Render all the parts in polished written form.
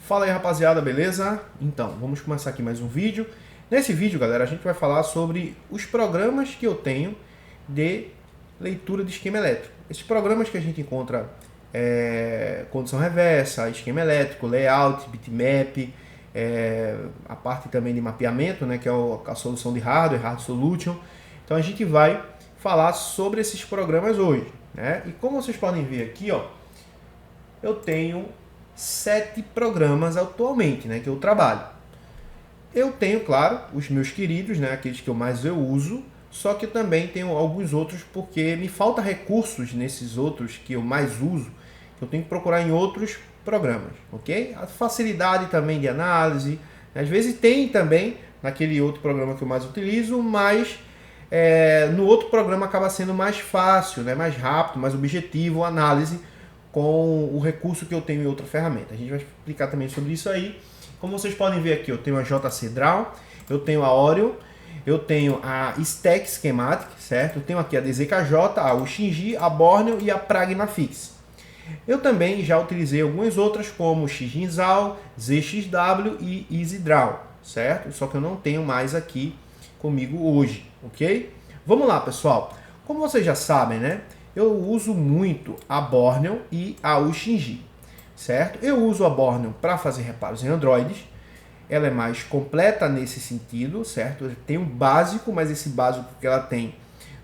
Fala aí, rapaziada, beleza? Então, vamos começar aqui mais um vídeo. Nesse vídeo, galera, a gente vai falar sobre os programas que eu tenho de leitura de esquema elétrico. Esses programas que a gente encontra condição reversa, esquema elétrico, layout, bitmap, a parte também de mapeamento, né, que é a solução de hardware, hard solution. Então a gente vai falar sobre esses programas hoje, né? E como vocês podem ver aqui, ó, eu tenho 7 programas atualmente, né, que eu trabalho. Eu tenho, claro, os meus queridos, né, aqueles que eu mais uso, só que também tenho alguns outros porque me falta recursos nesses outros que eu mais uso, que eu tenho que procurar em outros programas, ok? A facilidade também de análise, às vezes tem também naquele outro programa que eu mais utilizo, mas no outro programa acaba sendo mais fácil, né, mais rápido, mais objetivo a análise com o recurso que eu tenho em outra ferramenta. A gente vai explicar também sobre isso aí. Como vocês podem ver aqui, eu tenho a JC Draw, eu tenho a Orion, eu tenho a Stack Schematic, certo? Eu tenho aqui a DZKJ, a Uxinji, a Borneo e a Pragmafix. Eu também já utilizei algumas outras como Xinzal, ZXW e EasyDraw, certo? Só que eu não tenho mais aqui comigo hoje, ok? Vamos lá, pessoal. Como vocês já sabem, né? Eu uso muito a Borneo e a Uxinji, certo? Eu uso a Borneo para fazer reparos em Androids. Ela é mais completa nesse sentido, certo? Tem um básico, mas esse básico que ela tem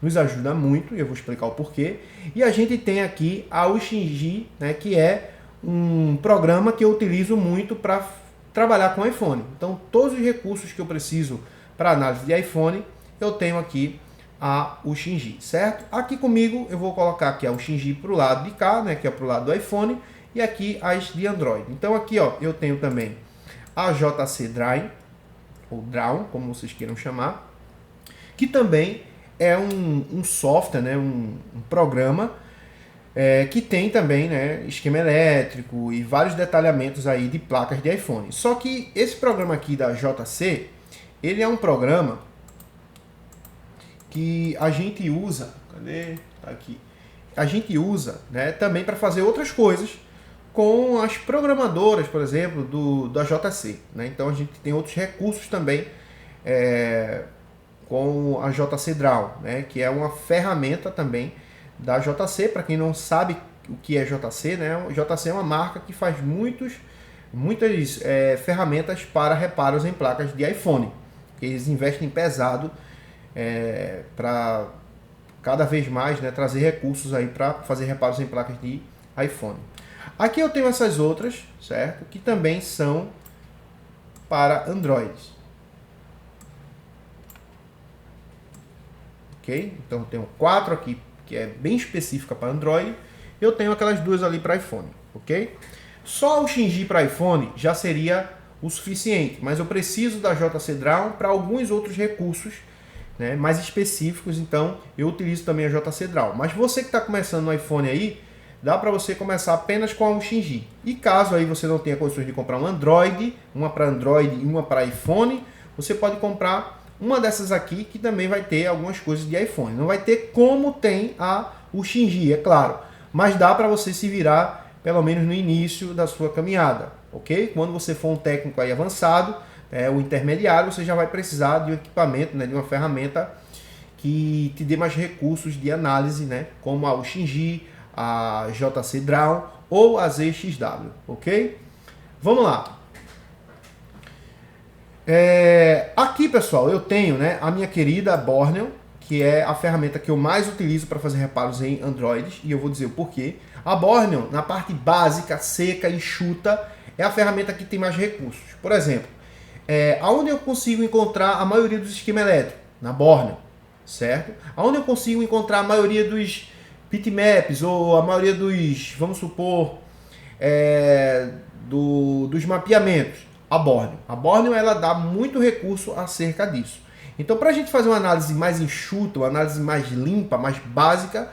nos ajuda muito, e eu vou explicar o porquê. E a gente tem aqui a Uxinji, né, que é um programa que eu utilizo muito para trabalhar com iPhone. Então, todos os recursos que eu preciso para análise de iPhone, eu tenho aqui a Uxinji, certo? Aqui comigo eu vou colocar aqui a Uxinji para o lado de cá, né, que é para o lado do iPhone, e aqui as de Android. Então aqui, ó, eu tenho também a JC Draw, ou Draw, como vocês queiram chamar, que também é um software, né, um programa que tem também, né, esquema elétrico e vários detalhamentos aí de placas de iPhone. Só que esse programa aqui da JC, ele é um programa que a gente usa, cadê? Tá aqui. A gente usa, né, também para fazer outras coisas com as programadoras, por exemplo, da JC, né? Então a gente tem outros recursos também com a JC Draw, né, que é uma ferramenta também da JC. Para quem não sabe o que é JC, né, a JC é uma marca que faz muitas ferramentas para reparos em placas de iPhone. Eles investem pesado para cada vez mais, né, trazer recursos aí para fazer reparos em placas de iPhone. Aqui eu tenho essas outras, certo? Que também são para Android. Ok? Então eu tenho 4 aqui que é bem específica para Android. Eu tenho aquelas 2 ali para iPhone, ok? Só o Uxinji para iPhone já seria o suficiente, mas eu preciso da JC Draw para alguns outros recursos, né, mais específicos. Então eu utilizo também a JC Draw. Mas você que está começando no iPhone aí, dá para você começar apenas com a Uxinji. E caso aí você não tenha condições de comprar um Android, uma para Android e uma para iPhone, você pode comprar uma dessas aqui que também vai ter algumas coisas de iPhone. Não vai ter como tem a Uxinji, é claro, mas dá para você se virar pelo menos no início da sua caminhada, ok? Quando você for um técnico aí avançado, o intermediário, você já vai precisar de um equipamento, né, de uma ferramenta que te dê mais recursos de análise, né, como a Uxinji, a JC Draw ou a ZXW, ok? Vamos lá. Aqui, pessoal, eu tenho, né, a minha querida Borneo, que é a ferramenta que eu mais utilizo para fazer reparos em Androids, e eu vou dizer o porquê. A Borneo, na parte básica, seca, enxuta, é a ferramenta que tem mais recursos. Por exemplo, aonde eu consigo encontrar a maioria dos esquemas elétricos? Na Borneo, certo? Aonde eu consigo encontrar a maioria dos bitmaps ou a maioria dos, vamos supor, dos mapeamentos? A Borneo. A Borneo, ela dá muito recurso acerca disso. Então, para a gente fazer uma análise mais enxuta, uma análise mais limpa, mais básica,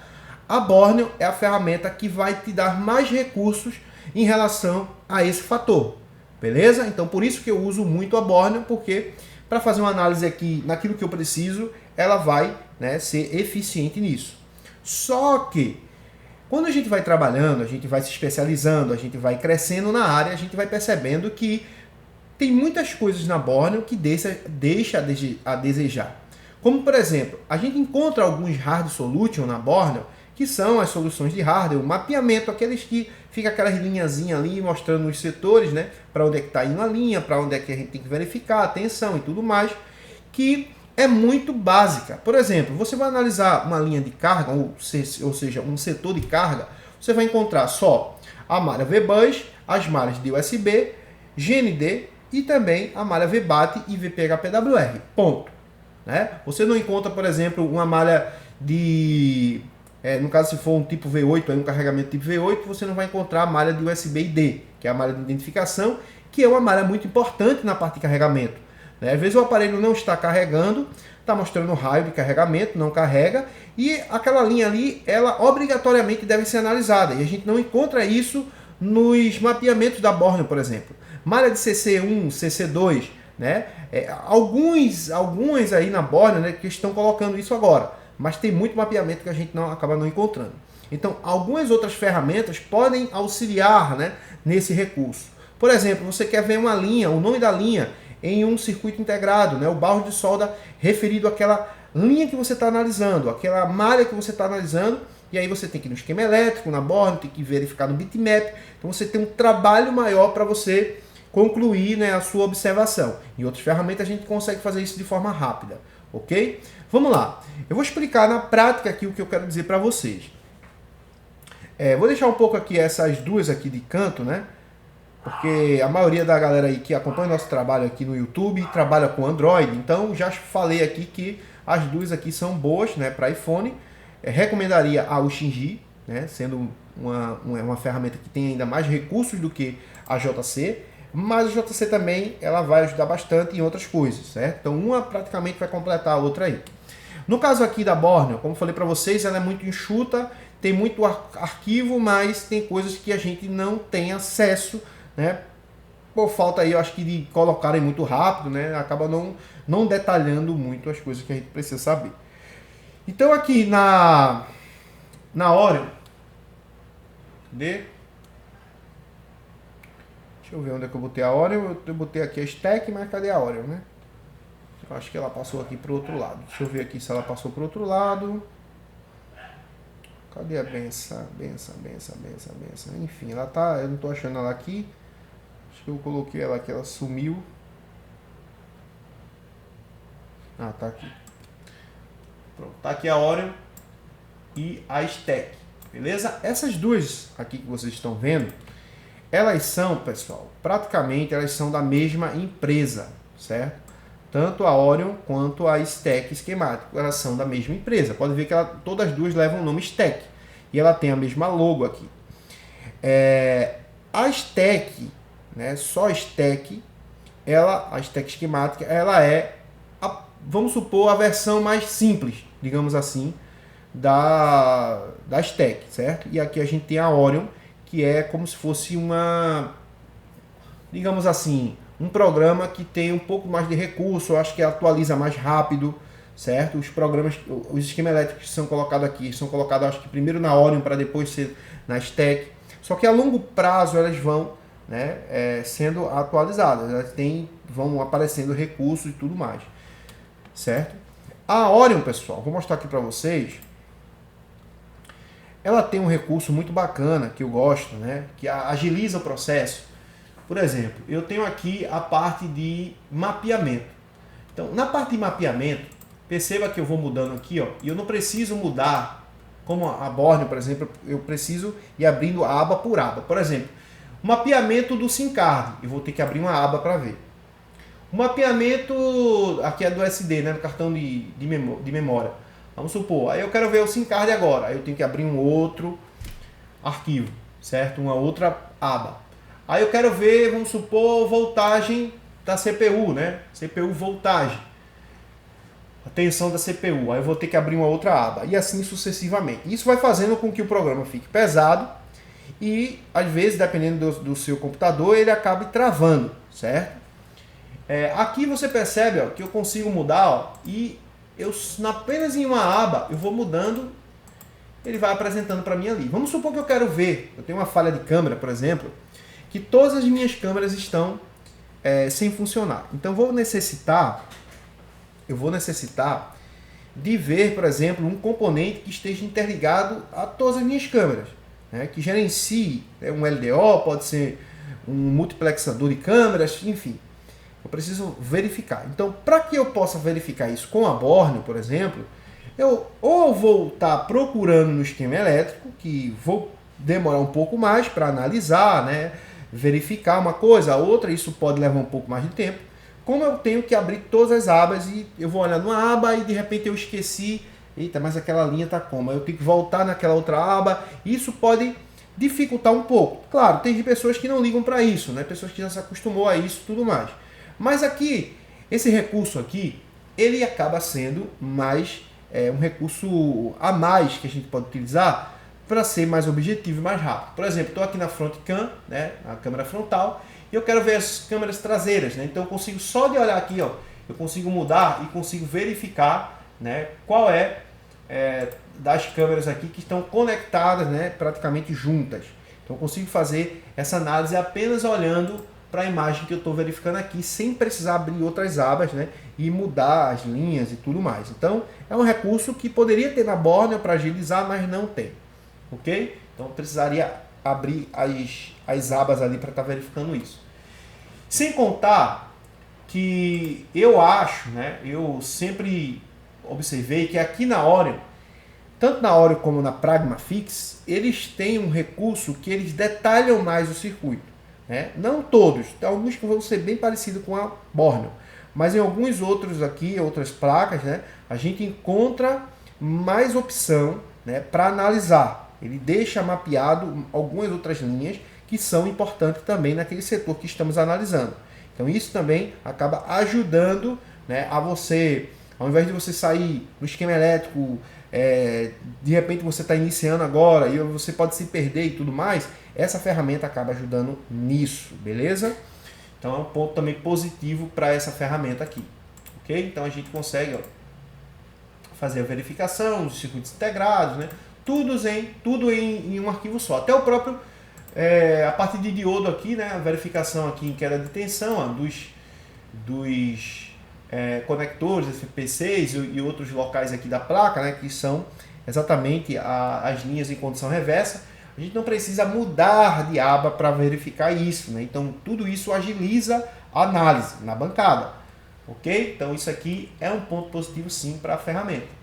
a Borneo é a ferramenta que vai te dar mais recursos em relação a esse fator. Beleza? Então, por isso que eu uso muito a Borneo, porque para fazer uma análise aqui naquilo que eu preciso, ela vai, né, ser eficiente nisso. Só que Quando a gente vai trabalhando, a gente vai se especializando, a gente vai crescendo na área, a gente vai percebendo que tem muitas coisas na Borneo que deixa a desejar. Como, por exemplo, a gente encontra alguns hard solution na Borneo, que são as soluções de hardware, o mapeamento, aqueles que fica aquelas linhazinhas ali mostrando os setores, né, para onde é que está indo a linha, para onde é que a gente tem que verificar a tensão e tudo mais, que é muito básica. Por exemplo, você vai analisar uma linha de carga, ou seja, um setor de carga, você vai encontrar só a malha VBus, as malhas de USB, GND e também a malha VBAT e VPHPWR. Ponto. Né? Você não encontra, por exemplo, uma malha de... no caso, se for um tipo V8, um carregamento tipo V8, você não vai encontrar a malha de USB-ID, que é a malha de identificação, que é uma malha muito importante na parte de carregamento. Né? Às vezes o aparelho não está carregando, está mostrando raio de carregamento, não carrega, e aquela linha ali, ela obrigatoriamente deve ser analisada. E a gente não encontra isso nos mapeamentos da Borneo, por exemplo. Malha de CC1, CC2, né? Alguns aí na Borneo, né, que estão colocando isso agora, mas tem muito mapeamento que a gente acaba não encontrando. Então, algumas outras ferramentas podem auxiliar, né, nesse recurso. Por exemplo, você quer ver uma linha, o nome da linha em um circuito integrado, né, o barro de solda referido àquela linha que você está analisando, aquela malha que você está analisando, e aí você tem que ir no esquema elétrico, na Borneo, tem que verificar no bitmap. Então você tem um trabalho maior para você concluir, né, a sua observação. Em outras ferramentas a gente consegue fazer isso de forma rápida, ok? Vamos lá. Eu vou explicar na prática aqui o que eu quero dizer para vocês. Vou deixar um pouco aqui essas duas aqui de canto, né? Porque a maioria da galera aí que acompanha o nosso trabalho aqui no YouTube trabalha com Android, então já falei aqui que as duas aqui são boas, né, para iPhone. Recomendaria a Uxinji, né, sendo uma ferramenta que tem ainda mais recursos do que a JC, mas a JC também ela vai ajudar bastante em outras coisas, certo? Então uma praticamente vai completar a outra aí. No caso aqui da Borneo, como eu falei para vocês, ela é muito enxuta, tem muito arquivo, mas tem coisas que a gente não tem acesso, né? Por falta aí, eu acho que de colocarem muito rápido, né? Acaba não detalhando muito as coisas que a gente precisa saber. Então aqui na Oreo, deixa eu ver onde é que eu botei a Oreo. Eu botei aqui a stack, mas cadê a Oreo, né? Eu acho que ela passou aqui para o outro lado. Deixa eu ver aqui se ela passou para o outro lado. Cadê a benção? Enfim, ela tá... Eu não tô achando ela aqui. Acho que eu coloquei ela aqui, ela sumiu. Ah, tá aqui. Pronto, tá aqui a Oreo e a stack. Beleza? Essas duas aqui que vocês estão vendo, elas são, pessoal, praticamente elas são da mesma empresa, certo? Tanto a Orion quanto a Stack Esquemático, elas são da mesma empresa. Pode ver que todas as duas levam o nome Stack. E ela tem a mesma logo aqui. A Stack, né, só a Stack, a Stack Esquemática, ela é, vamos supor, a versão mais simples, digamos assim, da Stack, certo? E aqui a gente tem a Orion, que é como se fosse digamos assim, um programa que tem um pouco mais de recurso, eu acho que atualiza mais rápido, certo? Os programas, os esquemas elétricos que são colocados aqui, são colocados acho que primeiro na Orion para depois ser na Stack. Só que a longo prazo elas vão, né, sendo atualizadas, elas vão aparecendo recursos e tudo mais, certo? A Orion, pessoal, vou mostrar aqui para vocês. Ela tem um recurso muito bacana que eu gosto, né, que agiliza o processo. Por exemplo, eu tenho aqui a parte de mapeamento. Então, na parte de mapeamento, perceba que eu vou mudando aqui, ó, e eu não preciso mudar, como a Borneo, por exemplo, eu preciso ir abrindo aba por aba. Por exemplo, o mapeamento do SIM card, eu vou ter que abrir uma aba para ver. O mapeamento, aqui é do SD, né, do cartão de memória. Vamos supor, aí eu quero ver o SIM card agora, aí eu tenho que abrir um outro arquivo, certo? Uma outra aba. Aí eu quero ver, vamos supor, voltagem da CPU, né? CPU voltagem. A tensão da CPU. Aí eu vou ter que abrir uma outra aba. E assim sucessivamente. Isso vai fazendo com que o programa fique pesado e, às vezes, dependendo do seu computador, ele acabe travando, certo? Aqui você percebe, ó, que eu consigo mudar, ó, e apenas em uma aba eu vou mudando ele vai apresentando para mim ali. Vamos supor que eu quero ver, eu tenho uma falha de câmera, por exemplo, que todas as minhas câmeras estão sem funcionar. Então eu vou necessitar de ver, por exemplo, um componente que esteja interligado a todas as minhas câmeras, né, que gerencie um LDO, pode ser um multiplexador de câmeras, enfim. Eu preciso verificar. Então, para que eu possa verificar isso com a Borneo, por exemplo, eu vou estar procurando no esquema elétrico, que vou demorar um pouco mais para analisar, né, verificar uma coisa, a outra, isso pode levar um pouco mais de tempo. Como eu tenho que abrir todas as abas e eu vou olhar numa aba e de repente eu esqueci, eita, mas aquela linha está como? Eu tenho que voltar naquela outra aba, isso pode dificultar um pouco. Claro, tem pessoas que não ligam para isso, né? Pessoas que já se acostumou a isso e tudo mais. Mas aqui, esse recurso aqui, ele acaba sendo mais um recurso a mais que a gente pode utilizar para ser mais objetivo e mais rápido. Por exemplo, estou aqui na front cam, né, a câmera frontal, e eu quero ver as câmeras traseiras, né? Então eu consigo só de olhar aqui, ó, eu consigo mudar e consigo verificar, né, qual das câmeras aqui que estão conectadas, né, praticamente juntas. Então eu consigo fazer essa análise apenas olhando para a imagem que eu estou verificando aqui, sem precisar abrir outras abas, né, e mudar as linhas e tudo mais. Então é um recurso que poderia ter na Borneo para agilizar, mas não tem. Ok? Então eu precisaria abrir as abas ali para estar verificando isso. Sem contar que eu acho, né, eu sempre observei que aqui na Oreo, tanto na Oreo como na Pragmafix, eles têm um recurso que eles detalham mais o circuito, né? Não todos, tem alguns que vão ser bem parecidos com a Borneo, mas em alguns outros aqui, outras placas, né, a gente encontra mais opção, né, para analisar. Ele deixa mapeado algumas outras linhas que são importantes também naquele setor que estamos analisando. Então isso também acaba ajudando, né, a você, ao invés de você sair no esquema elétrico, de repente você está iniciando agora e você pode se perder e tudo mais, essa ferramenta acaba ajudando nisso, beleza? Então é um ponto também positivo para essa ferramenta aqui, ok? Então a gente consegue, ó, fazer a verificação dos circuitos integrados, né? Tudo em um arquivo só. Até o próprio, a parte de diodo aqui, né? A verificação aqui em queda de tensão, ó, dos conectores FP6 e outros locais aqui da placa, né? Que são exatamente as linhas em condição reversa. A gente não precisa mudar de aba para verificar isso, né? Então tudo isso agiliza a análise na bancada, ok? Então isso aqui é um ponto positivo sim para a ferramenta.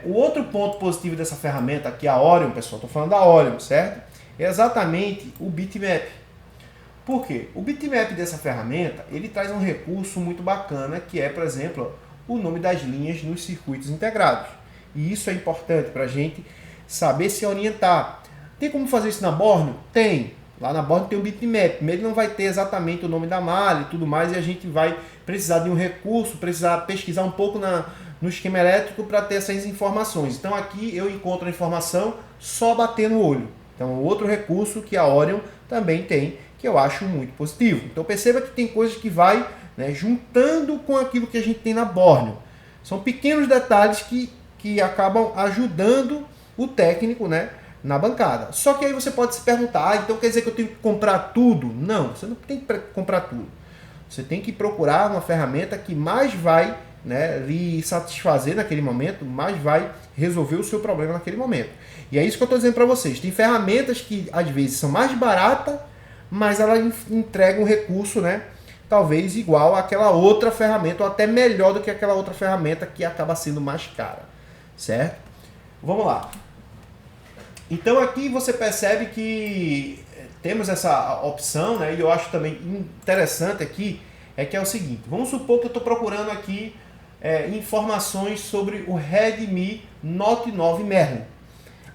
O outro ponto positivo dessa ferramenta aqui, a Orion, pessoal, estou falando da Orion, certo? É exatamente o bitmap. Por quê? O bitmap dessa ferramenta, ele traz um recurso muito bacana, que é, por exemplo, o nome das linhas nos circuitos integrados. E isso é importante para a gente saber se orientar. Tem como fazer isso na Borneo? Tem. Lá na Borneo tem um bitmap, mas ele não vai ter exatamente o nome da malha e tudo mais, e a gente vai precisar de um recurso, precisar pesquisar um pouco no esquema elétrico para ter essas informações. Então aqui eu encontro a informação só bater no olho. Então outro recurso que a Orion também tem, que eu acho muito positivo. Então perceba que tem coisas que vai, né, juntando com aquilo que a gente tem na Borneo. São pequenos detalhes que acabam ajudando o técnico, né, na bancada. Só que aí você pode se perguntar, então quer dizer que eu tenho que comprar tudo? Não, você não tem que comprar tudo. Você tem que procurar uma ferramenta que mais vai, né, lhe satisfazer naquele momento, mais vai resolver o seu problema naquele momento. E é isso que eu estou dizendo para vocês. Tem ferramentas que às vezes são mais baratas, mas ela entrega um recurso, né, talvez igual àquela outra ferramenta, ou até melhor do que aquela outra ferramenta que acaba sendo mais cara, certo? Vamos lá. Então aqui você percebe que temos essa opção, né, e eu acho também interessante aqui, que é o seguinte, vamos supor que eu estou procurando aqui informações sobre o Redmi Note 9 Merlin.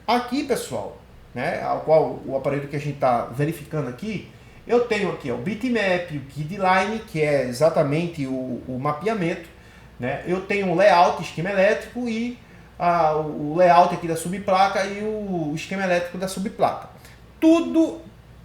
Aqui, pessoal, né, ao qual o aparelho que a gente está verificando aqui, eu tenho aqui, ó, o bitmap, o guideline, que é exatamente o mapeamento, né? Eu tenho o layout, esquema elétrico e o layout aqui da subplaca e o esquema elétrico da subplaca. Tudo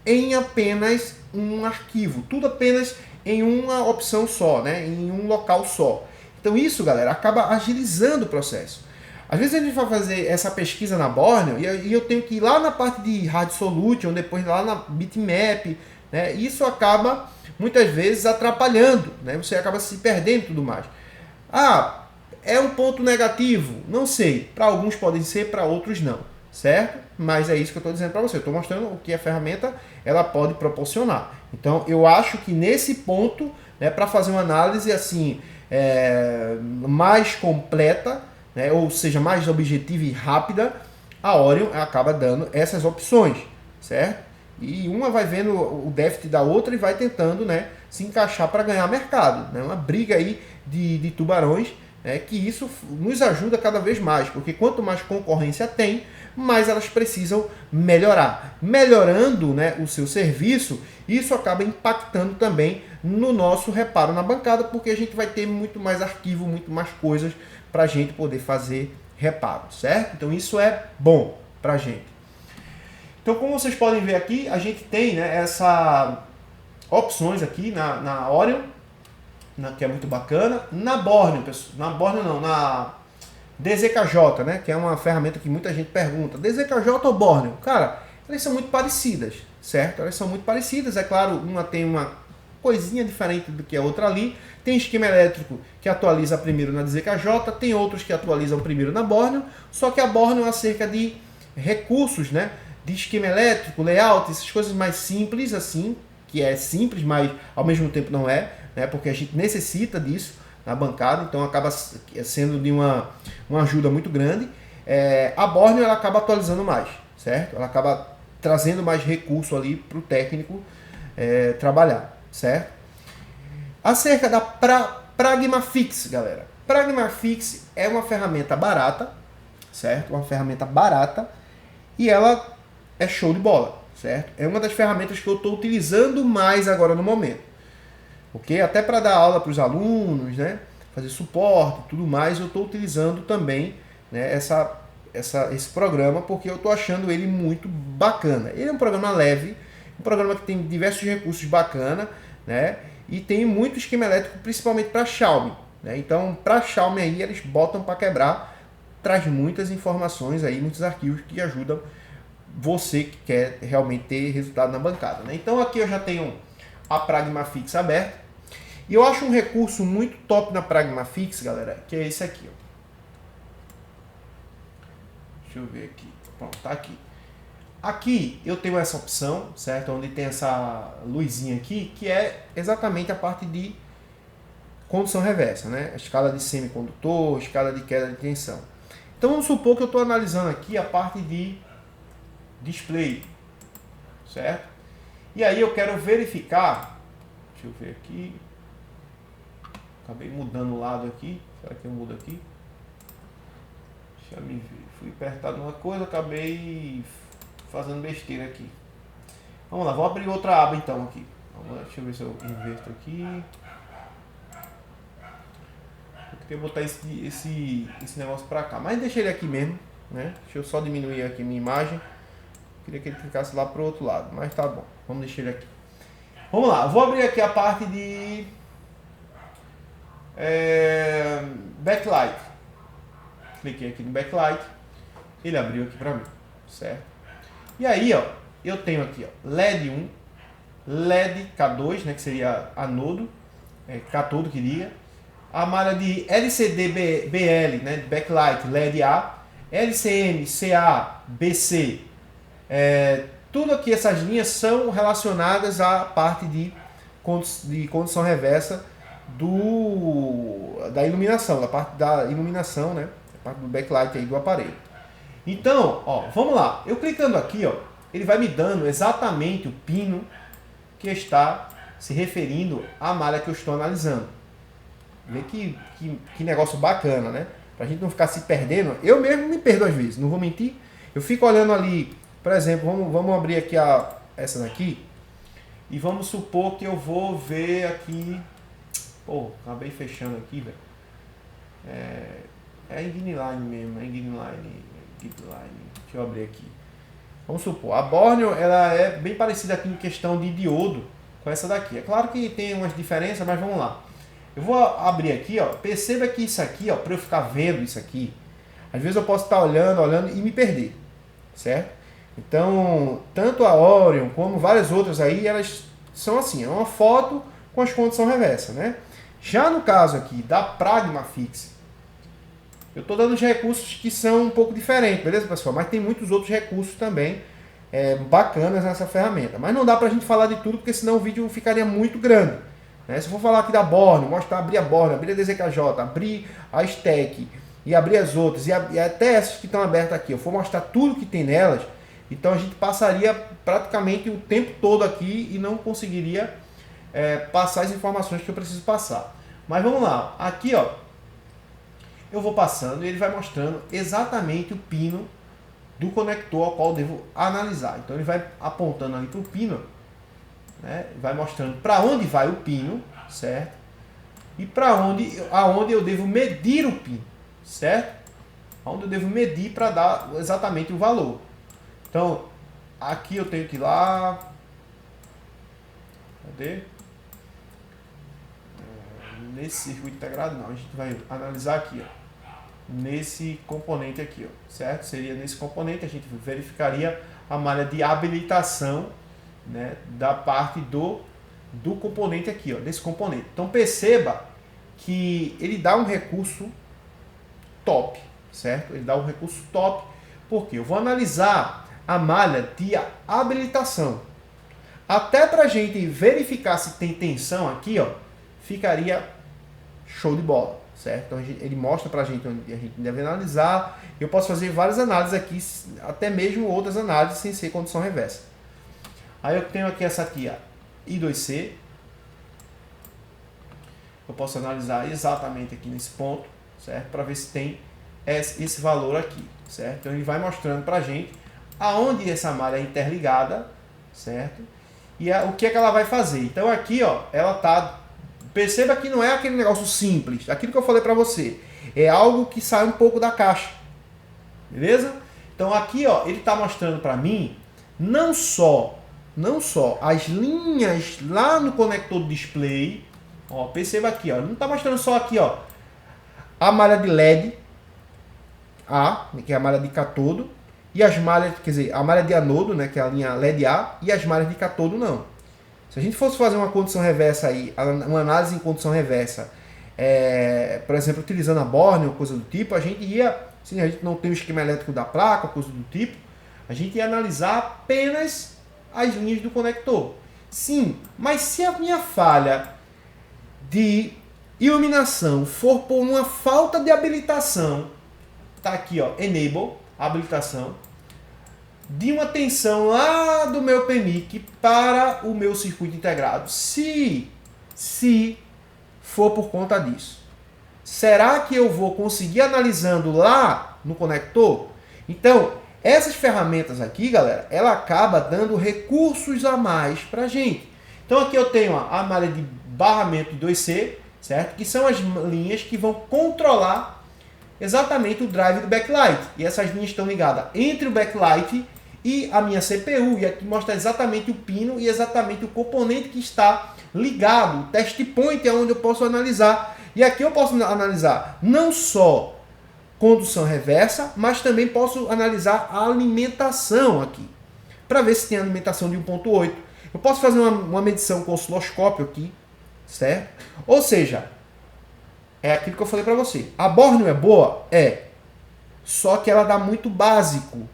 em apenas um arquivo, tudo apenas em uma opção só, né? Em um local só. Então isso, galera, acaba agilizando o processo. Às vezes a gente vai fazer essa pesquisa na Borneo e eu tenho que ir lá na parte de Hard Solution, depois lá na Bitmap, né? Isso acaba muitas vezes atrapalhando, né? Você acaba se perdendo e tudo mais. Ah, é um ponto negativo? Não sei. Para alguns podem ser, para outros não, certo? Mas é isso que eu estou dizendo para você. Eu estou mostrando o que a ferramenta ela pode proporcionar. Então eu acho que nesse ponto, né, para fazer uma análise assim mais completa, né, ou seja, mais objetiva e rápida, a Orion acaba dando essas opções, certo? E uma vai vendo o déficit da outra e vai tentando, né, se encaixar para ganhar mercado. Né? Uma briga aí de tubarões, que isso nos ajuda cada vez mais, porque quanto mais concorrência tem, mais elas precisam melhorar. Melhorando, né, o seu serviço, isso acaba impactando também no nosso reparo na bancada, porque a gente vai ter muito mais arquivo, muito mais coisas para a gente poder fazer reparo, certo? Então isso é bom para a gente. Então, como vocês podem ver aqui, a gente tem, né, essas opções aqui na Orion, que é muito bacana. Na Borneo, na DZKJ, né, que é uma ferramenta que muita gente pergunta, DZKJ ou Borneo? Cara, elas são muito parecidas, certo? Elas são muito parecidas, é claro, uma tem uma coisinha diferente do que a outra ali. Tem esquema elétrico que atualiza primeiro na DZKJ, tem outros que atualizam primeiro na Borneo, só que a Borneo é acerca de recursos, né, de esquema elétrico, layout, essas coisas mais simples assim, que é simples, mas ao mesmo tempo não é, né, porque a gente necessita disso na bancada, então acaba sendo de uma ajuda muito grande. A Borneo ela acaba atualizando mais, certo? Ela acaba trazendo mais recurso ali para o técnico trabalhar, certo? Acerca da Pragmafix, galera. Pragmafix é uma ferramenta barata, certo? Uma ferramenta barata e ela é show de bola, certo? É uma das ferramentas que eu estou utilizando mais agora no momento. Ok? Até para dar aula para os alunos, né? Fazer suporte e tudo mais, eu estou utilizando também, né, esse programa, porque eu estou achando ele muito bacana. Ele é um programa leve, um programa que tem diversos recursos bacanas, né? E tem muito esquema elétrico, principalmente para Xiaomi, né? Então, para Xiaomi aí, eles botam para quebrar, traz muitas informações aí, muitos arquivos que ajudam você que quer realmente ter resultado na bancada, né? Então aqui eu já tenho a Pragmafix aberta. E eu acho um recurso muito top na Pragmafix, galera, que é esse aqui, ó. Deixa eu ver aqui. Pronto, tá aqui. Aqui eu tenho essa opção, certo? Onde tem essa luzinha aqui, que é exatamente a parte de condução reversa, né? A escala de semicondutor, escala de queda de tensão. Então vamos supor que eu estou analisando aqui a parte de display, certo? E aí eu quero verificar, deixa eu ver aqui, acabei mudando o lado aqui, será que eu mudo aqui? Deixa eu me ver, fui apertado numa coisa, acabei fazendo besteira aqui. Vamos lá, vou abrir outra aba então aqui. Vamos lá, deixa eu ver se eu inverto aqui. Eu queria botar esse negócio pra cá, mas deixa ele aqui mesmo, né? Deixa eu só diminuir aqui minha imagem. Queria que ele ficasse lá pro outro lado, mas tá bom. Vamos deixar ele aqui. Vamos lá, vou abrir aqui a parte de backlight. Cliquei aqui no backlight. Ele abriu aqui pra mim, certo? E aí, ó, eu tenho aqui, ó, LED 1, LED K2, né, que seria anodo, catodo que diga. A malha de LCD BL, né, backlight LED A, LCM CA BC. Tudo aqui, essas linhas são relacionadas à parte de condução reversa da iluminação, da parte da iluminação, né? A parte do backlight aí do aparelho. Então, ó, vamos lá. Eu clicando aqui, ó, ele vai me dando exatamente o pino que está se referindo à malha que eu estou analisando. Vê que negócio bacana, né? Pra gente não ficar se perdendo. Eu mesmo me perdo às vezes, não vou mentir. Eu fico olhando ali. Por exemplo, vamos abrir aqui essa daqui e vamos supor que eu vou ver aqui. Pô, acabei fechando aqui, velho. É Inline mesmo, é Inline. Deixa eu abrir aqui. Vamos supor, a Borneo ela é bem parecida aqui em questão de diodo com essa daqui. É claro que tem umas diferenças, mas vamos lá. Eu vou abrir aqui, ó. Perceba que isso aqui, ó, para eu ficar vendo isso aqui, Às vezes eu posso estar olhando e me perder, certo? Então, tanto a Orion como várias outras aí, elas são assim, é uma foto com as condições reversas, né? Já no caso aqui da Pragmafix, eu estou dando os recursos que são um pouco diferentes, beleza, pessoal? Mas tem muitos outros recursos também bacanas nessa ferramenta. Mas não dá pra gente falar de tudo, porque senão o vídeo ficaria muito grande, né? Se eu for falar aqui da Borne, mostrar, abrir a Borne, abrir a DZKJ, abrir a Stack e abrir as outras, e até essas que estão abertas aqui, eu for mostrar tudo que tem nelas, então a gente passaria praticamente o tempo todo aqui e não conseguiria passar as informações que eu preciso passar. Mas vamos lá, aqui ó, eu vou passando e ele vai mostrando exatamente o pino do conector ao qual eu devo analisar. Então ele vai apontando ali para o pino, né? Vai mostrando para onde vai o pino, certo? E aonde eu devo medir o pino, certo? Aonde eu devo medir para dar exatamente o valor. Então, aqui eu tenho que ir lá. Cadê? Nesse circuito integrado não, a gente vai analisar aqui, ó. Nesse componente aqui, ó, certo? Seria nesse componente, a gente verificaria a malha de habilitação, né, da parte do componente aqui, ó, desse componente. Então perceba que ele dá um recurso top, certo? Ele dá um recurso top, porque eu vou analisar a malha de habilitação. Até para a gente verificar se tem tensão aqui, ó, ficaria show de bola, certo? Então ele mostra pra gente onde a gente deve analisar. Eu posso fazer várias análises aqui, até mesmo outras análises sem ser condição reversa. Aí eu tenho aqui essa aqui, a I2C. Eu posso analisar exatamente aqui nesse ponto, certo? Para ver se tem esse valor aqui, certo? Então ele vai mostrando pra gente aonde essa malha é interligada, certo? E o que é que ela vai fazer. Então aqui, ó, ela tá... Perceba que não é aquele negócio simples. Aquilo que eu falei para você. É algo que sai um pouco da caixa. Beleza? Então aqui, ó, ele está mostrando para mim não só as linhas lá no conector do display. Ó, perceba aqui, ó, não está mostrando só aqui, ó, a malha de LED A, que é a malha de catodo, e as malhas, quer dizer, a malha de anodo, né, que é a linha LED A, e as malhas de catodo não. Se a gente fosse fazer uma condição reversa aí, uma análise em condição reversa, por exemplo, utilizando a Borne ou coisa do tipo, a gente ia, se a gente não tem o esquema elétrico da placa, coisa do tipo, a gente ia analisar apenas as linhas do conector. Sim, mas se a minha falha de iluminação for por uma falta de habilitação, tá aqui, ó, enable, habilitação, de uma tensão lá do meu PMIC para o meu circuito integrado, se for por conta disso. Será que eu vou conseguir analisando lá no conector? Então, essas ferramentas aqui, galera, ela acaba dando recursos a mais para a gente. Então aqui eu tenho a malha de barramento 2C, certo? Que são as linhas que vão controlar exatamente o drive do backlight. E essas linhas estão ligadas entre o backlight e a minha CPU, e aqui mostra exatamente o pino e exatamente o componente que está ligado. O test point é onde eu posso analisar. E aqui eu posso analisar não só condução reversa, mas também posso analisar a alimentação aqui, para ver se tem alimentação de 1.8. Eu posso fazer uma medição com osciloscópio aqui, certo? Ou seja, é aquilo que eu falei para você. A Borne é boa? É. Só que ela dá muito básico.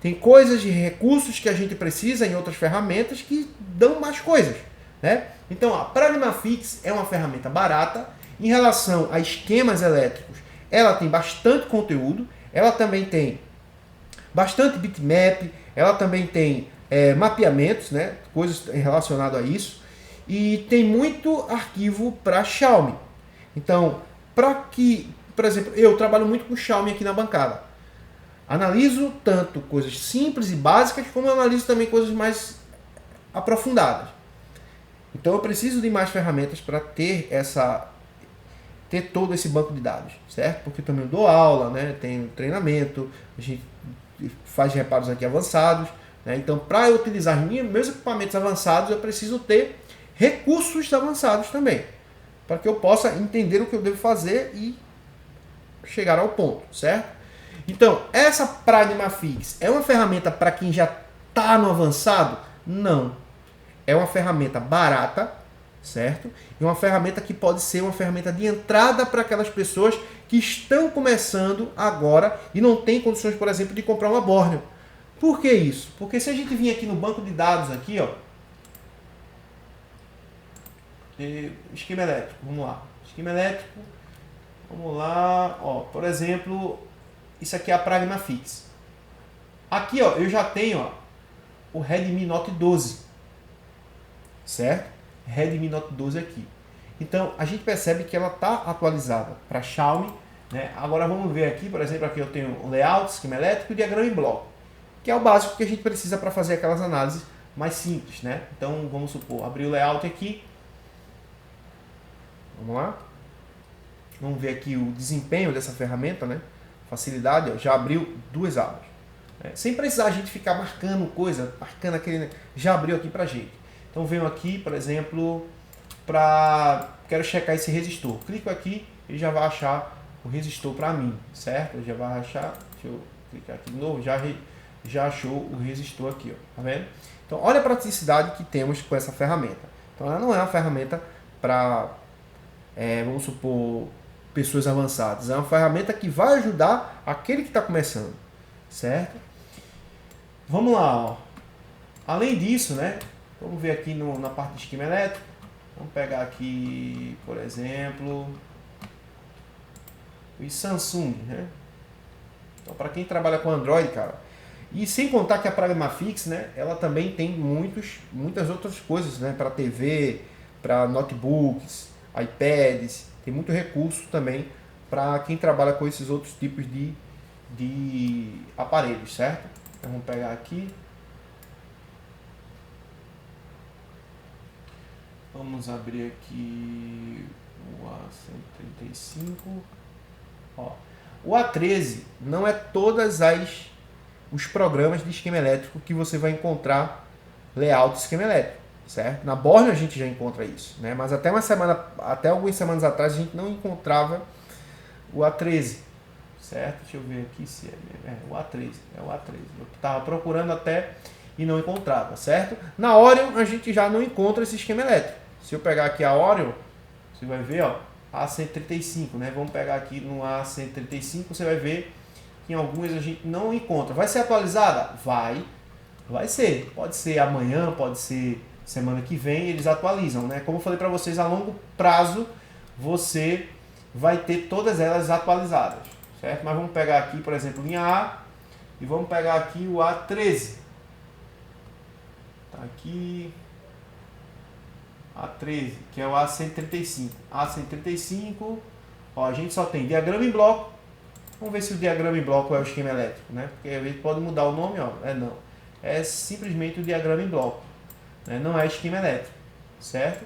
Tem coisas de recursos que a gente precisa em outras ferramentas que dão mais coisas, né? Então, a Pragmafix é uma ferramenta barata. Em relação a esquemas elétricos, ela tem bastante conteúdo. Ela também tem bastante bitmap. Ela também tem mapeamentos, né? Coisas relacionadas a isso. E tem muito arquivo para Xiaomi. Então, por exemplo, eu trabalho muito com Xiaomi aqui na bancada. Analiso tanto coisas simples e básicas, como analiso também coisas mais aprofundadas. Então eu preciso de mais ferramentas para ter todo esse banco de dados, certo? Porque também eu dou aula, né? Tenho treinamento, a gente faz reparos aqui avançados, né? Então, para eu utilizar meus equipamentos avançados, eu preciso ter recursos avançados também, para que eu possa entender o que eu devo fazer e chegar ao ponto, certo? Então, essa Pragmafix é uma ferramenta para quem já está no avançado? Não. É uma ferramenta barata, certo? E uma ferramenta que pode ser uma ferramenta de entrada para aquelas pessoas que estão começando agora e não têm condições, por exemplo, de comprar uma Borneo. Por que isso? Porque se a gente vir aqui no banco de dados aqui, ó, esquema elétrico, vamos lá. Esquema elétrico, vamos lá, ó, por exemplo, isso aqui é a Pragmafix. Aqui, ó, eu já tenho, ó, o Redmi Note 12, certo? Redmi Note 12 aqui. Então, a gente percebe que ela está atualizada para Xiaomi, né? Agora vamos ver aqui, por exemplo, aqui eu tenho o layout, esquema elétrico e diagrama em bloco, que é o básico que a gente precisa para fazer aquelas análises mais simples, né? Então, vamos supor, abrir o layout aqui. Vamos lá. Vamos ver aqui o desempenho dessa ferramenta, né? Facilidade, ó, já abriu duas abas. Sem precisar a gente ficar marcando coisa, marcando aquele... Já abriu aqui pra gente. Então venho aqui, por exemplo, quero checar esse resistor. Clico aqui, ele já vai achar o resistor para mim, certo? Ele já vai achar, deixa eu clicar aqui de novo, já achou o resistor aqui, ó, tá vendo? Então olha a praticidade que temos com essa ferramenta. Então ela não é uma ferramenta para, vamos supor, pessoas avançadas. É uma ferramenta que vai ajudar aquele que está começando, certo? Vamos lá, ó. Além disso, né? Vamos ver aqui na parte de esquema elétrico. Vamos pegar aqui, por exemplo, o Samsung, né? Então, para quem trabalha com Android, cara, e sem contar que a Pragmafix, né? Ela também tem muitas outras coisas, né? Para TV, para notebooks, iPads, tem muito recurso também para quem trabalha com esses outros tipos de aparelhos, certo? Então, vamos pegar aqui. Vamos abrir aqui o A135. Ó, o A13 não é todas os programas de esquema elétrico que você vai encontrar layout de esquema elétrico, certo? Na Borneo a gente já encontra isso, né? Mas até algumas semanas atrás a gente não encontrava o A13, certo? Deixa eu ver aqui se o A13, é o A13. Eu estava procurando até e não encontrava, certo? Na Orion a gente já não encontra esse esquema elétrico. Se eu pegar aqui a Orion, você vai ver, ó, A135, né? Vamos pegar aqui no A135, você vai ver que em algumas a gente não encontra. Vai ser atualizada? Vai ser. Pode ser amanhã, pode ser semana que vem, eles atualizam, né? Como eu falei para vocês, a longo prazo você vai ter todas elas atualizadas, certo? Mas vamos pegar aqui, por exemplo, linha A e vamos pegar aqui o A13. Tá aqui A13, que é o A135. A135, ó, a gente só tem diagrama em bloco. Vamos ver se o diagrama em bloco é o esquema elétrico, né? Porque a gente pode mudar o nome, ó. Não. É simplesmente o diagrama em bloco, né? Não é esquema elétrico, certo?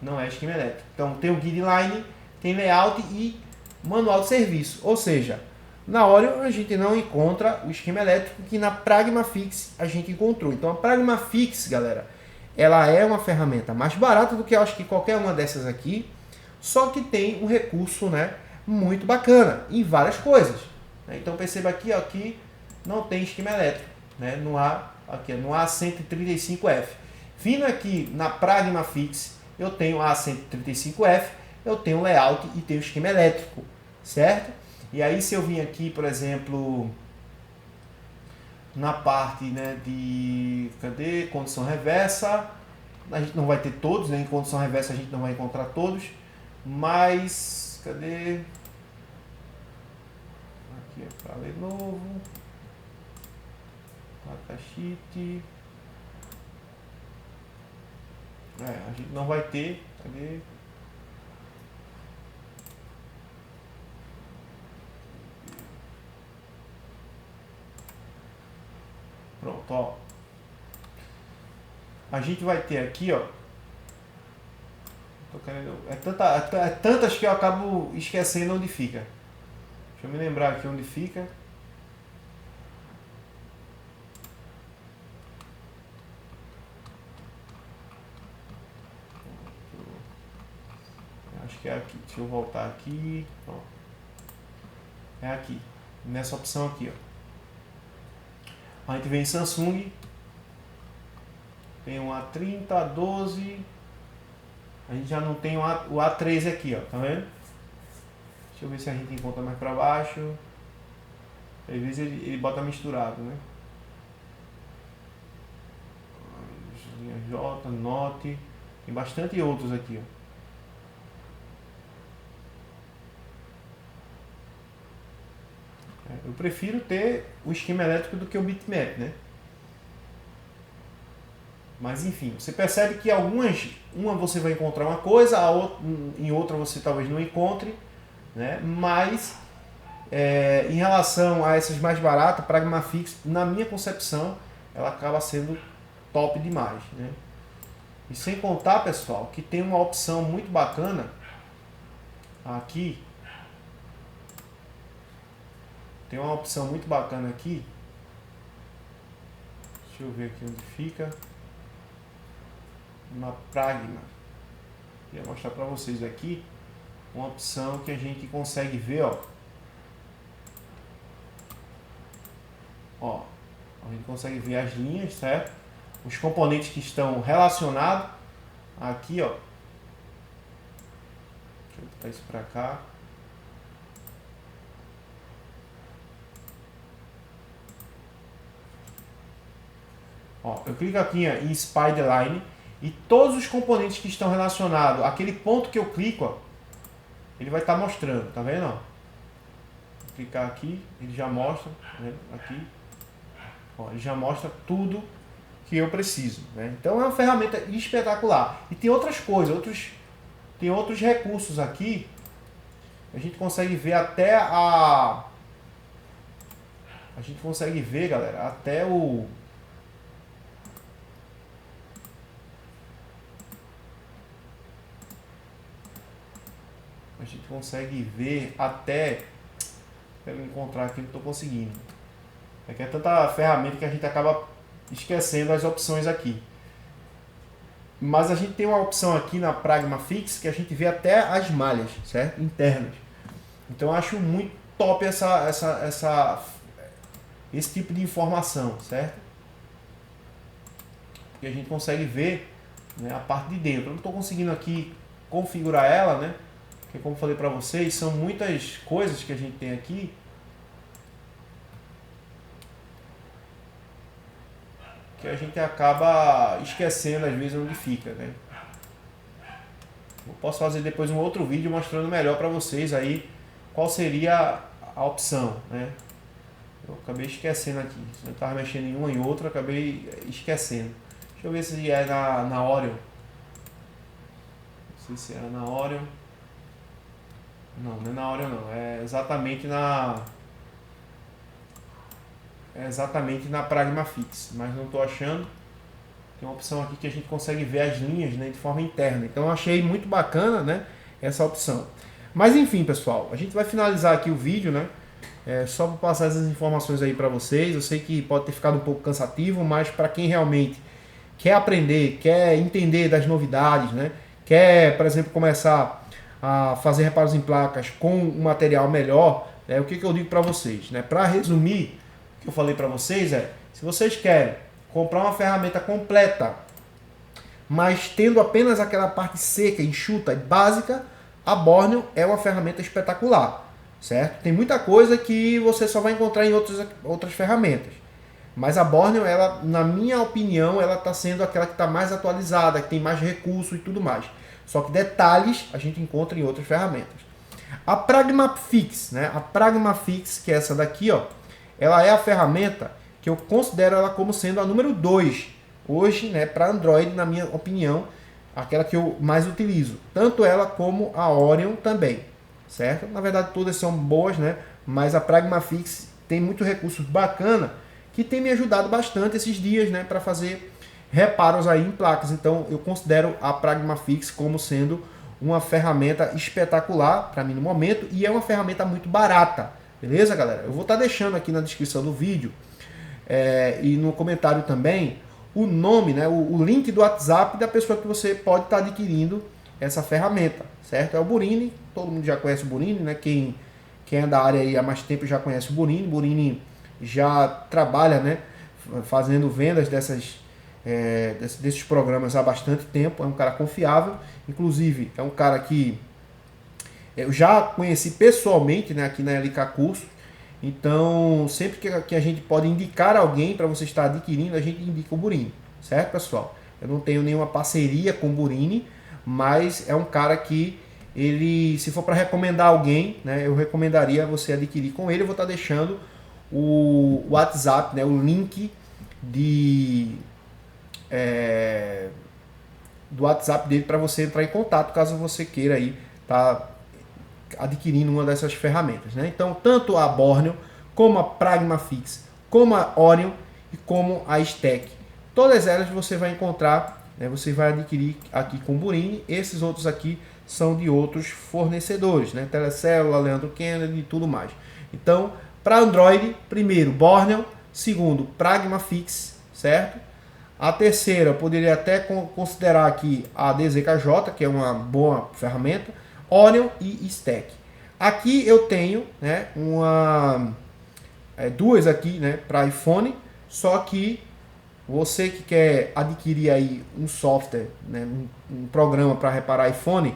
Não é esquema elétrico. Então tem o guideline, tem layout e manual de serviço. Ou seja, na Orion a gente não encontra o esquema elétrico que na Pragmafix a gente encontrou. Então a Pragmafix, galera, ela é uma ferramenta mais barata do que eu acho que qualquer uma dessas aqui, só que tem um recurso, né, muito bacana em várias coisas. Então perceba aqui, ó, que não tem esquema elétrico, né, no A135F. Vindo aqui na Pragmafix, eu tenho a A135F, eu tenho layout e tenho esquema elétrico, certo? E aí se eu vim aqui, por exemplo, na parte, né, de condição reversa, a gente não vai ter todos, né? Em condição reversa a gente não vai encontrar todos, mas aqui é para Lenovo, placa sheet, a gente não vai ter, pronto, ó. A gente vai ter aqui, ó. É tantas que eu acabo esquecendo onde fica. Deixa eu me lembrar aqui onde fica. Acho que é aqui. Deixa eu voltar aqui. Ó. É aqui. nessa opção aqui, ó. A gente vem em Samsung, tem um A30, A12, a gente já não tem o A13 aqui, ó, tá vendo? Deixa eu ver se a gente encontra mais pra baixo. Às vezes ele bota misturado, né? Linha J, Note, tem bastante outros aqui, ó. Eu prefiro ter o esquema elétrico do que o bitmap, né? Mas enfim, você percebe que uma você vai encontrar uma coisa, em outra você talvez não encontre, né? Mas em relação a essas mais baratas, Pragmafix, na minha concepção, ela acaba sendo top demais, né? E sem contar, pessoal, que tem uma opção muito bacana aqui. Tem uma opção muito bacana aqui. Deixa eu ver aqui onde fica. Na Pragma. Vou mostrar para vocês aqui uma opção que a gente consegue ver, ó. Ó, a gente consegue ver as linhas, certo? Os componentes que estão relacionados aqui, ó. Deixa eu botar isso para cá. Ó, eu clico aqui em Spiderline e todos os componentes que estão relacionados àquele ponto que eu clico, ó, ele vai estar mostrando, tá vendo? Ó? Vou clicar aqui, ele já mostra, né? Aqui, ó, ele já mostra tudo que eu preciso, né? Então é uma ferramenta espetacular. E tem outras coisas, tem outros recursos aqui. A gente consegue ver até a gente consegue ver, galera, até a gente consegue ver até, quero encontrar aqui, não estou conseguindo. É que é tanta ferramenta que a gente acaba esquecendo as opções aqui. Mas a gente tem uma opção aqui na Pragmafix que a gente vê até as malhas, certo? Internas. Então eu acho muito top esse tipo de informação, certo? Porque a gente consegue ver, né, a parte de dentro. Eu não estou conseguindo aqui configurar ela, né? Porque como eu falei para vocês, são muitas coisas que a gente tem aqui que a gente acaba esquecendo às vezes onde fica, né? Eu posso fazer depois um outro vídeo mostrando melhor para vocês aí qual seria a opção, né? Eu acabei esquecendo aqui. Eu estava mexendo em uma e outra, acabei esquecendo. Deixa eu ver se é na Orion. Não sei se era na Orion. Não, não é na Orion não. É exatamente na Pragmafix, mas não estou achando. Tem uma opção aqui que a gente consegue ver as linhas, né, de forma interna. Então eu achei muito bacana, né, essa opção. Mas enfim, pessoal, a gente vai finalizar aqui o vídeo, né? Só para passar essas informações aí para vocês. Eu sei que pode ter ficado um pouco cansativo, mas para quem realmente quer aprender, quer entender das novidades, né? Quer, por exemplo, começar a fazer reparos em placas com um material melhor, o que eu digo para vocês, né? Para resumir, o que eu falei para vocês se vocês querem comprar uma ferramenta completa, mas tendo apenas aquela parte seca, enxuta e básica, a Borneo é uma ferramenta espetacular, certo? Tem muita coisa que você só vai encontrar em outras ferramentas, mas a Borneo, ela, na minha opinião, ela está sendo aquela que está mais atualizada, que tem mais recursos e tudo mais. Só que detalhes a gente encontra em outras ferramentas. A Pragmafix, né? A Pragmafix, que é essa daqui, ó, ela é a ferramenta que eu considero ela como sendo a número 2 hoje, né, para Android, na minha opinião, aquela que eu mais utilizo. Tanto ela como a Orion também, certo? Na verdade, todas são boas, né? Mas a Pragmafix tem muito recurso bacana que tem me ajudado bastante esses dias, né, para fazer reparos aí em placas. Então eu considero a Pragmafix como sendo uma ferramenta espetacular para mim no momento e é uma ferramenta muito barata, beleza, galera? Eu vou estar deixando aqui na descrição do vídeo e no comentário também o nome, né, o link do WhatsApp da pessoa que você pode estar adquirindo essa ferramenta, certo? É o Burini, todo mundo já conhece o Burini, né? Quem quem é da área aí há mais tempo já conhece o Burini. Burini já trabalha, né, fazendo vendas desses programas há bastante tempo. É um cara confiável, inclusive é um cara que eu já conheci pessoalmente, né, aqui na LK Curso. Então, sempre que a gente pode indicar alguém para você estar adquirindo, a gente indica o Burini, certo, pessoal? Eu não tenho nenhuma parceria com o Burini, mas é um cara que ele, se for para recomendar alguém, né, eu recomendaria você adquirir com ele. Eu vou estar deixando o WhatsApp, né, o link do WhatsApp dele para você entrar em contato, caso você queira aí tá adquirindo uma dessas ferramentas, né? Então, tanto a Borneo, como a Pragmafix, como a Orion e como a Stack, todas elas você vai encontrar, né? Você vai adquirir aqui com o Burini. Esses outros aqui são de outros fornecedores, né? Telecélula, Leandro Kennedy e tudo mais. Então, para Android, primeiro Borneo, segundo Pragmafix, certo? A terceira, eu poderia até considerar aqui a DZKJ, que é uma boa ferramenta, Orion e Stack. Aqui eu tenho, né, duas aqui, né, para iPhone, só que você que quer adquirir aí um software, né, um programa para reparar iPhone,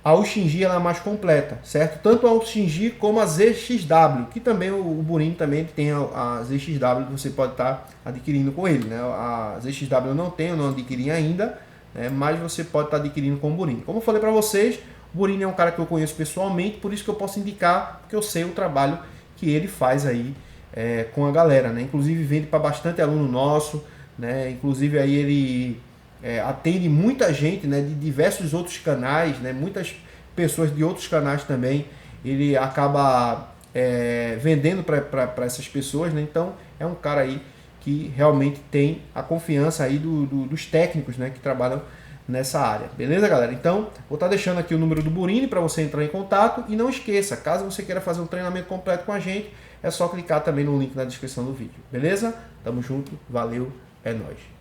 a Uxinji ela é mais completa, certo? Tanto a Uxinji como a ZXW, que também o Burini também tem a ZXW que você pode estar adquirindo com ele, né? A ZXW eu não tenho, não adquiri ainda, né? Mas você pode estar adquirindo com o Burini. Como eu falei para vocês, o Burini é um cara que eu conheço pessoalmente, por isso que eu posso indicar, porque eu sei o trabalho que ele faz aí com a galera, né? Inclusive vende para bastante aluno nosso, né? Inclusive aí ele atende muita gente, né, de diversos outros canais, né, muitas pessoas de outros canais também. Ele acaba vendendo para essas pessoas, né? Então é um cara aí que realmente tem a confiança aí dos técnicos, né, que trabalham nessa área. Beleza, galera? Então vou estar deixando aqui o número do Burini para você entrar em contato. E não esqueça, caso você queira fazer um treinamento completo com a gente, é só clicar também no link na descrição do vídeo. Beleza? Tamo junto, valeu, é nóis.